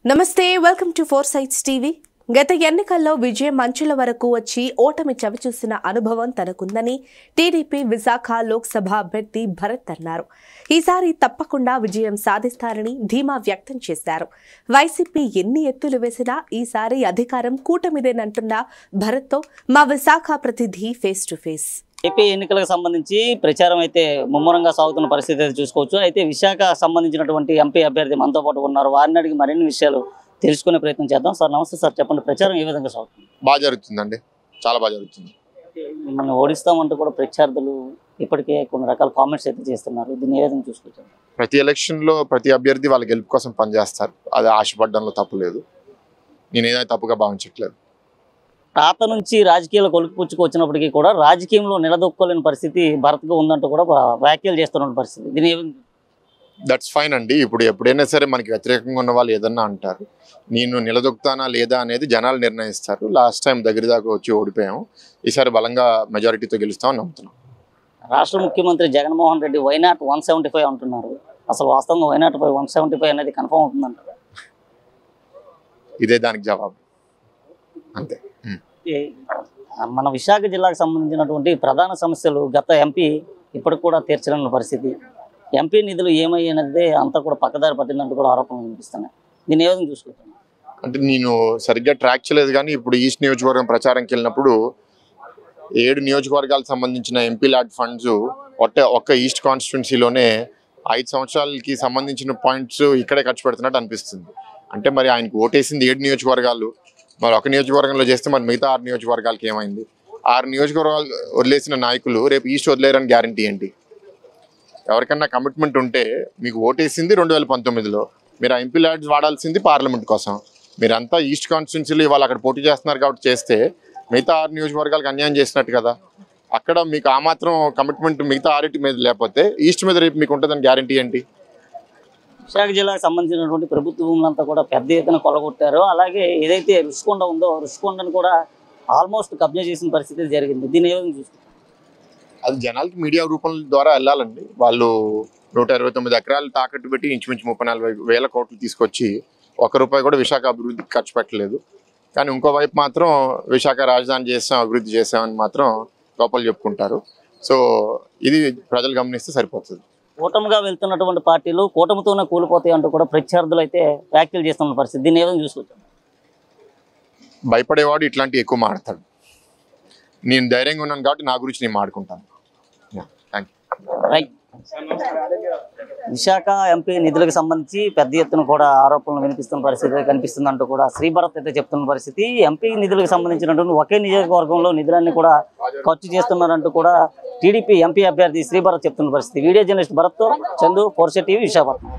నమస్తే welcome to four sites TV. గత ఎన్నికల్లో విజయం మంచుల వరకు వచ్చి ఓటమి చవిచూసిన అనుభవం తనకుందని టీడీపీ విశాఖ లోక్సభ అభ్యర్థి భరత్ అన్నారు. ఈసారి తప్పకుండా విజయం సాధిస్తారని ధీమా వ్యక్తం చేశారు. వైసీపీ ఎన్ని ఎత్తులు వేసినా ఈసారి అధికారం కూటమిదేనంటున్న భరత్తో మా విశాఖ ప్రతినిధి ఫేస్ టు ఫేస్. ఏపీ ఎన్నికలకు సంబంధించి ప్రచారం అయితే ముమ్మరంగా సాగుతున్న పరిస్థితి అయితే చూసుకోవచ్చు. అయితే విశాఖ సంబంధించినటువంటి ఎంపీ అభ్యర్థి మనతో పాటు ఉన్నారు. వారిని అడిగి మరిన్ని విషయాలు తెలుసుకునే ప్రయత్నం చేద్దాం. సార్ నమస్తే సార్, చెప్పండి, ప్రచారం ఏ విధంగా సాగుతుంది? బాగా జరుగుతుందండి, చాలా బాగా జరుగుతుంది. మిమ్మల్ని ఓడిస్తామంటూ కూడా ప్రత్యర్థులు ఇప్పటికే కొన్ని రకాల కామెంట్స్ అయితే చేస్తున్నారు. దీన్ని ఏ విధంగా చూసుకొచ్చారు? ప్రతి ఎలక్షన్లో ప్రతి అభ్యర్థి వాళ్ళ గెలుపు కోసం పనిచేస్తారు. అది ఆశపడడంలో తప్పు లేదు. నేను ఏదైనా తప్పుగా భావించట్లేదు. తాత నుంచి రాజకీయాలు కొలుకుపుచ్చుకు వచ్చినప్పటికీ కూడా రాజకీయంలో నిలదొక్కోలేని పరిస్థితి భరత్గా ఉందంటూ కూడా వ్యాఖ్యలు చేస్తున్న పరిస్థితి. దీని దట్స్ ఫైన్ అండి. ఇప్పుడు ఎప్పుడైనా సరే మనకి వ్యతిరేకంగా ఉన్న వాళ్ళు ఏదన్నా అంటారు. నేను నిలదొక్కుతానా లేదా అనేది జనాలు నిర్ణయిస్తారు. లాస్ట్ టైం దగ్గర దాకా వచ్చి ఓడిపోయాము. ఈసారి బలంగా మెజారిటీతో గెలుస్తామని నమ్ముతున్నాం. రాష్ట్ర ముఖ్యమంత్రి జగన్మోహన్ రెడ్డి వైనాట్ 175 అంటున్నారు. అసలు వాస్తవంగా వైనాట్ 175 అనేది కన్ఫర్మ్ అవుతుందంటారు? ఇదే దానికి జవాబు, అంతే. మన విశాఖ జిల్లాకు సంబంధించినటువంటి ప్రధాన సమస్యలు గత ఎంపీ ఇప్పటికి కూడా తీర్చలేని పరిస్థితి. ఎంపీ నిధులు ఏమయ్యేది అంతా కూడా పక్కదారి పట్టిందంటూ కూడా ఆరోపణలు వినిపిస్తున్నాయి. దీన్ని ఏ విధంగా చూసుకుంటున్నాను అంటే నేను సరిగ్గా ట్రాక్ చేయలేదు, కానీ ఇప్పుడు ఈస్ట్ నియోజకవర్గం ప్రచారంకి వెళ్ళినప్పుడు 7 నియోజకవర్గాలకు సంబంధించిన ఎంపీ ల్యాడ్ ఫండ్స్ ఒక్క ఈస్ట్ కాన్స్టిట్యున్సీలోనే 5 సంవత్సరాలకి సంబంధించిన పాయింట్స్ ఇక్కడే ఖర్చు పెడుతున్నట్టు అనిపిస్తుంది. అంటే మరి ఆయనకు ఓటేసింది 7 నియోజకవర్గాలు, మరి ఒక నియోజకవర్గంలో చేస్తే మరి మిగతా 6 నియోజకవర్గాలకి ఏమైంది? 6 నియోజకవర్గాలు వదిలేసిన నాయకులు రేపు ఈస్ట్ వదిలేరని గ్యారంటీ ఏంటి? ఎవరికన్నా కమిట్మెంట్ ఉంటే మీకు ఓటేసింది 2019లో, మీరు ఆ ఎంపీ ల్యాడ్స్ వాడాల్సింది పార్లమెంట్ కోసం. మీరంతా ఈస్ట్ కాన్స్టిట్యున్సీలో ఇవాళ అక్కడ పోటీ చేస్తున్నారు కాబట్టి చేస్తే మిగతా 6 నియోజకవర్గాలకు అన్యాయం చేసినట్టు కదా. అక్కడ మీకు ఆ మాత్రం కమిట్మెంట్ మిగతా 6 మీద లేకపోతే ఈస్ట్ మీద రేపు మీకు ఉంటుందని గ్యారంటీ ఏంటి? విశాఖ జిల్లాకు సంబంధించినటువంటి ప్రభుత్వ భూములంతా కూడా పెద్ద ఎత్తున కొలగొట్టారు. అలాగే ఏదైతే రుషికొండ ఉందో రుషికొండను కూడా ఆల్మోస్ట్ కబ్జా చేసిన పరిస్థితి జరిగింది. దీన్ని ఏ విధంగా చూసుకుంటారు? అది జనాలకి మీడియా రూపం ద్వారా వెళ్ళాలండి. వాళ్ళు 129 ఎకరాలు తాకట్టు పెట్టి ఇంచుమించు 34,000 కోట్లు తీసుకొచ్చి ₹1 కూడా విశాఖ అభివృద్ధికి ఖర్చు పెట్టలేదు. కానీ ఇంకోవైపు మాత్రం విశాఖ రాజధాని చేసాం, అభివృద్ధి చేసామని మాత్రం గొప్పలు చెప్పుకుంటారు. సో ఇది ప్రజలు గమనిస్తే సరిపోతుంది. కూటమిగా వెళ్తున్నటువంటి పార్టీలు కూటమితోనే కూలిపోతాయి అంటూ కూడా ప్రత్యర్థులు అయితే వ్యాఖ్యలు చేస్తున్న పరిస్థితి. దీన్ని ఏ విధంగా చూసుకుంటారు? భయపడేవాడు ఇట్లాంటివి ఎక్కువ మాడతాడు. నేను ధైర్యంగా ఉన్నాను కాబట్టి నా గురించి నేను మాడుకుంటాను. రైట్. విశాఖ ఎంపీ నిధులకు సంబంధించి పెద్ద ఎత్తున కూడా ఆరోపణలు వినిపిస్తున్న పరిస్థితి కనిపిస్తుంది అంటూ కూడా శ్రీభరత్ అయితే చెప్తున్న పరిస్థితి. ఎంపీ నిధులకు సంబంధించినటువంటి ఒకే నియోజకవర్గంలో నిధులన్నీ కూడా ఖర్చు చేస్తున్నారంటూ కూడా టీడీపీ ఎంపీ అభ్యర్థి శ్రీభరత్ చెప్తున్న పరిస్థితి. వీడియో జర్నలిస్ట్ భరత్తో Chandu, four sites TV, Visakhapatnam.